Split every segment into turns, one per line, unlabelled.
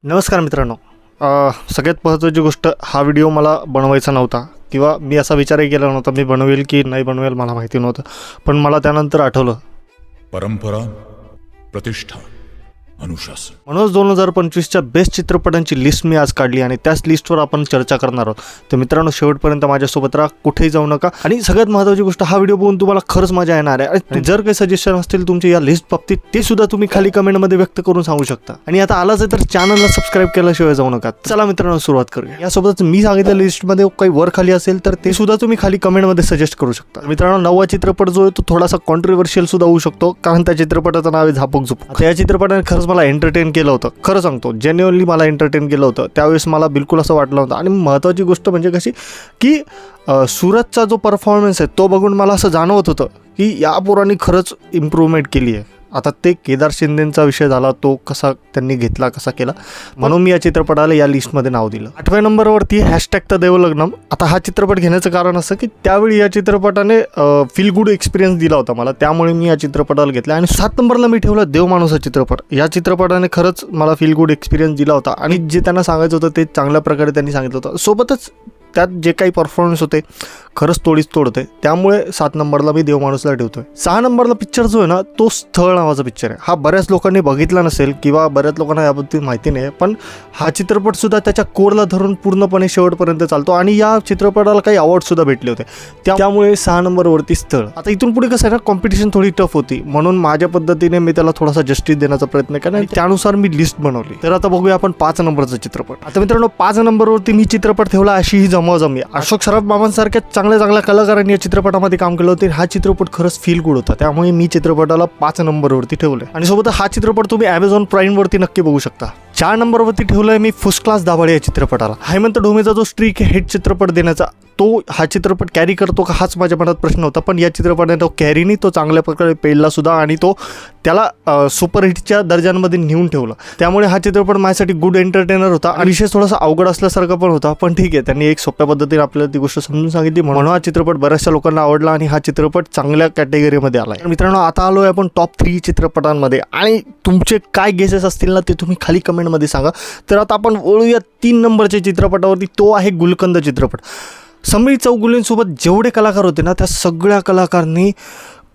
नमस्कार मित्रांनो. सगळ्यात महत्त्वाची गोष्ट, हा व्हिडिओ मला बनवायचा नव्हता किंवा मी असा विचारही केला नव्हता मी बनवेल की नाही बनवेल, मला माहिती नव्हतं. पण मला त्यानंतर आठवलं,
परंपरा, प्रतिष्ठा, अनुशासन.
म्हणूनच 2025च्या बेस्ट चित्रपटांची लिस्ट मी आज काढली आणि त्याच लिस्टवर आपण चर्चा करणार आहोत. तर मित्रांनो, शेवटपर्यंत माझ्यासोबत राहा, कुठेही जाऊ नका. आणि सगळ्यात महत्त्वाची गोष्ट, हा व्हिडिओ बघून तुम्हाला खरंच मजा येणार आहे. आणि जर काही सजेशन असतील तुमचे या लिस्ट बाबतीत, ते सुद्धा तुम्ही खाली कमेंटमध्ये व्यक्त करून सांगू शकता. आणि आता आलाच आहे तर चॅनलला सबस्क्राईब केल्याशिवाय जाऊ नका. चला मित्रांनो, सुरुवात करूया. यासोबतच मी सांगितलेल्या लिस्टमध्ये काही वर खाली असेल तर ते सुद्धा तुम्ही खाली कमेंटमध्ये सजेस्ट करू शकता. मित्रांनो, 9वा चित्रपट जो आहे तो थोडासा कॉन्ट्रोवर्शियल सुद्धा होऊ शकतो, कारण त्या चित्रपटाचं नाव आहे झापक झुपक. आता या चित्रपटाने खरंच मला एंटरटेन केलं होतं. खरं सांगतो, जेन्युअनली मला एंटरटेन केलं होतं. त्यावेळेस मला बिलकुल असं वाटलं होतं. आणि महत्त्वाची गोष्ट म्हणजे कशी की सूरजचा जो परफॉर्मन्स आहे तो बघून मला असं जाणवत होतं की या पोरांनी खरंच इम्प्रूव्हमेंट केली आहे. आता ते केदार शिंदेंचा विषय झाला, तो कसा त्यांनी घेतला, कसा केला, म्हणून मी या चित्रपटाला या लिस्टमध्ये नाव दिलं. 8व्या नंबरवरती # देवलग्नम. आता हा चित्रपट घेण्याचं कारण असं की त्यावेळी या चित्रपटाने फील गुड एक्सपिरियन्स दिला होता मला, त्यामुळे मी या चित्रपटाला घेतला. आणि 7 नंबरला मी ठेवला देवमाणूस हा चित्रपट. या चित्रपटाने खरंच मला फील गुड एक्सपिरियन्स दिला होता आणि जे त्यांना सांगायचं होतं ते चांगल्या प्रकारे त्यांनी सांगितलं होतं. सोबतच त्यात जे काही परफॉर्मन्स होते खरंच तोडीच तोड होते, त्यामुळे 7 नंबरला मी देवमाणूसला ठेवतोय. 6 नंबरला पिक्चर जो आहे ना, तो स्थळ नावाचा पिक्चर आहे. हा बऱ्याच लोकांनी बघितला नसेल किंवा बऱ्याच लोकांना याबद्दल माहिती नाही, पण हा चित्रपट सुद्धा त्याच्या कोरला धरून पूर्णपणे शेवटपर्यंत चालतो आणि या चित्रपटाला काही अवॉर्ड सुद्धा भेटले होते. त्यामुळे 6 नंबरवरती स्थळ. आता इथून पुढे कसं आहे ना, कॉम्पिटिशन थोडी टफ होती, म्हणून माझ्या पद्धतीने मी त्याला थोडासा जस्टिस देण्याचा प्रयत्न केला आणि त्यानुसार मी लिस्ट बनवली. तर आता बघूया आपण 5 नंबरचा चित्रपट. आता मित्रांनो, 5 नंबरवरती मी चित्रपट ठेवला अशी ही जमाजमी. अशोक सराफ मामांसारख्या चांगल्या कलाकारांनी या चित्रपटामध्ये काम केलं होतं. हा चित्रपट खरंच फील गुड होता, त्यामुळे मी चित्रपटाला 5 नंबरवरती ठेवलं. आणि सोबत हा चित्रपट तुम्ही Amazon प्राईमवरती नक्की बघू शकता. 4 नंबरवरती ठेवलाय मी फर्स्ट क्लास दाभाडे या चित्रपटाला. हेमंत ढोमेचा जो स्ट्रीक आहे हिट चित्रपट देण्याचा, तो हा चित्रपट कॅरी करतो का हाच माझ्या मनात प्रश्न होता. पण या चित्रपटाने तो कॅरीनी तो चांगल्या प्रकारे पेलला सुद्धा आणि तो त्याला सुपरहिटच्या दर्जांमध्ये नेऊन ठेवला. त्यामुळे हा चित्रपट माझ्यासाठी गुड एंटरटेनर होता आणि विषय थोडासा अवघड असल्यासारखा पण होता, पण ठीक आहे, त्यांनी एक सोप्या पद्धतीने आपल्याला ती गोष्ट समजून सांगितली, म्हणून हा चित्रपट बऱ्याचशा लोकांना आवडला आणि हा चित्रपट चांगल्या कॅटेगरीमध्ये आला. मित्रांनो, आता आलोय आपण टॉप 3 चित्रपटांमध्ये आणि तुमचे काय गेसेस असतील ना ते तुम्ही खाली कमेंटमध्ये सांगा. तर आता आपण वळूया 3 नंबरच्या चित्रपटावरती. तो आहे गुलकंद चित्रपट. समीर चौगुलेंसोबत जेवढे कलाकार होते ना, त्या सगळ्या कलाकारांनी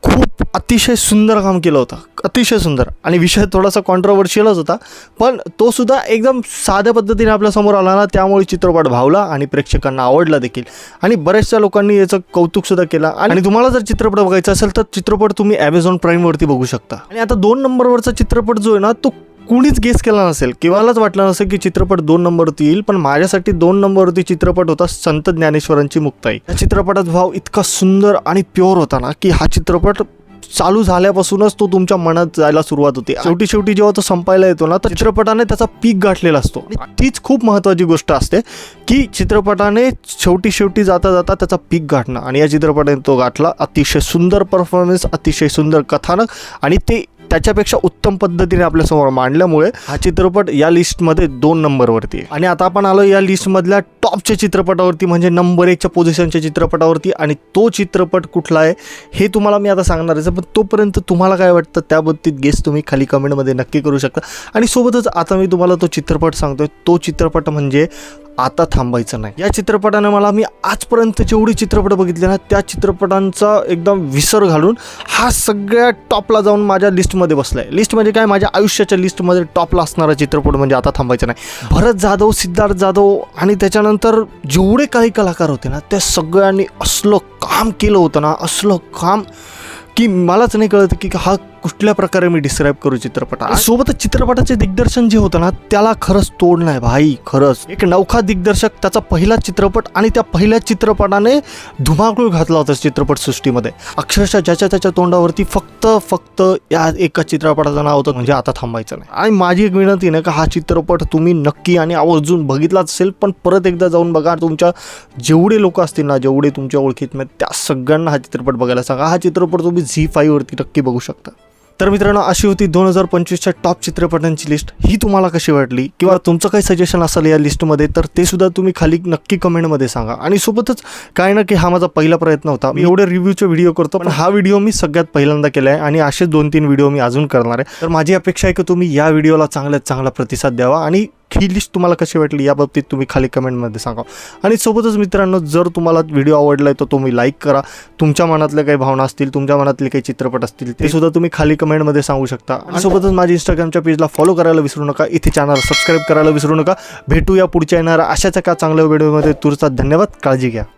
खूप अतिशय सुंदर काम केलं होतं, अतिशय सुंदर. आणि विषय थोडासा कॉन्ट्रोवर्शियलच होता, पण तो सुद्धा एकदम साध्या पद्धतीने आपल्यासमोर आला ना, त्यामुळे चित्रपट भावला आणि प्रेक्षकांना आवडला देखील. आणि बऱ्याचशा लोकांनी याचं कौतुकसुद्धा केलं. आणि तुम्हाला जर चित्रपट बघायचा असेल तर चित्रपट तुम्ही Amazon प्राईमवरती बघू शकता. आणि आता 2 नंबरवरचा चित्रपट जो आहे ना, तो कुणीच गेस केला नसेल किंवा मलाच वाटलं नसेल की चित्रपट 2 नंबरवरती येईल, पण माझ्यासाठी 2 नंबरवरती चित्रपट होता संत ज्ञानेश्वरांची मुक्ताई. या चित्रपटात भाव इतका सुंदर आणि प्युअर होता ना की हा चित्रपट चालू झाल्यापासूनच तो तुमच्या मनात जायला सुरुवात होते. शेवटी जेव्हा तो संपायला येतो ना, तर चित्रपटाने त्याचा पीक गाठलेला असतो. तीच खूप महत्त्वाची गोष्ट असते की चित्रपटाने शेवटी जाता त्याचा पीक गाठणं, आणि या चित्रपटाने तो गाठला. अतिशय सुंदर परफॉर्मन्स, अतिशय सुंदर कथानक आणि ते त्याच्यापेक्षा उत्तम पद्धतीने आपल्यासमोर मांडल्यामुळे हा चित्रपट या लिस्टमध्ये 2 नंबरवरती आहे. आणि आता आपण आलो या लिस्टमधल्या टॉपच्या चित्रपटावरती, म्हणजे नंबर 1च्या पोझिशनच्या चित्रपटावरती. आणि तो चित्रपट कुठला आहे हे तुम्हाला मी आता सांगणार आहे, पण तोपर्यंत तुम्हाला काय वाटतं त्याबाबतीत गेस तुम्ही खाली कमेंटमध्ये नक्की करू शकता. आणि सोबतच आता मी तुम्हाला तो चित्रपट सांगतोय, तो चित्रपट म्हणजे आता थांबायचं नाही. या चित्रपटाने मी आजपर्यंत जेवढे चित्रपट बघितले ना, त्या चित्रपटांचा एकदम विसर घालून हा सगळ्यात टॉपला जाऊन माझ्या लिस्टमध्ये बसलाय. लिस्ट म्हणजे काय, माझ्या आयुष्याच्या लिस्टमध्ये टॉपला असणारा चित्रपट म्हणजे आता थांबायचं नाही. भरत जाधव, सिद्धार्थ जाधव आणि त्याच्यानंतर जेवढे काही कलाकार होते ना, त्या सगळ्यांनी असलं काम केलं होतं ना, असलं काम की मलाच नाही कळत की हा कुठल्या प्रकारे मी डिस्क्राईब करू चित्रपटात. सोबतच चित्रपटाचे दिग्दर्शन जे होतं ना, त्याला खरंच तोड नाही भाई. खरंच एक नवखा दिग्दर्शक, त्याचा पहिला चित्रपट आणि त्या पहिल्या चित्रपटाने धुमाकूळ घातला होता चित्रपटसृष्टीमध्ये. अक्षरशः ज्याच्या त्याच्या तोंडावरती फक्त या एका चित्रपटाचं नाव होतं म्हणजे आता थांबायचं नाही. आणि माझी एक विनंती आहे का हा चित्रपट तुम्ही नक्की आणि आवर्जून बघितलाच असेल, पण परत एकदा जाऊन बघा. तुमच्या जेवढे लोक असतील ना, जेवढे तुमच्या ओळखीत त्या सगळ्यांना हा चित्रपट बघायला सांगा. हा चित्रपट तुम्ही ZEE5वरती नक्की बघू शकता. तर मित्रांनो, अशी होती 2025च्या टॉप चित्रपटांची लिस्ट. ही तुम्हाला कशी वाटली किंवा तुमचं काही सजेशन असेल या लिस्टमध्ये तर ते सुद्धा तुम्ही खाली नक्की कमेंटमध्ये सांगा. आणि सोबतच काय ना की हा माझा पहिला प्रयत्न होता, मी एवढे रिव्ह्यूचे व्हिडिओ करतो, पण हा व्हिडिओ मी सगळ्यात पहिल्यांदा केला आहे आणि असे 2-3 व्हिडिओ मी अजून करणार आहे. तर माझी अपेक्षा आहे की तुम्ही या व्हिडिओला चांगल्यात चांगला प्रतिसाद द्यावा आणि ही लिस्ट तुम्हाला कशी वाटली याबाबतीत तुम्ही खाली कमेंटमध्ये सांगा. आणि सोबतच मित्रांनो, जर तुम्हाला व्हिडिओ आवडला आहे तर तुम्ही लाईक करा. तुमच्या मनातल्या काही भावना असतील, तुमच्या मनातले काही चित्रपट असतील ते सुद्धा तुम्ही खाली कमेंटमध्ये सांगू शकता. आणि सोबतच माझ्या इंस्टाग्रामच्या पेजला फॉलो करायला विसरू नका. इथे चॅनल सबस्क्राईब करायला विसरू नका. भेटूया पुढच्या येणाऱ्या अशाच एका चांगल्या व्हिडिओमध्ये. तुर्तास धन्यवाद. काळजी घ्या.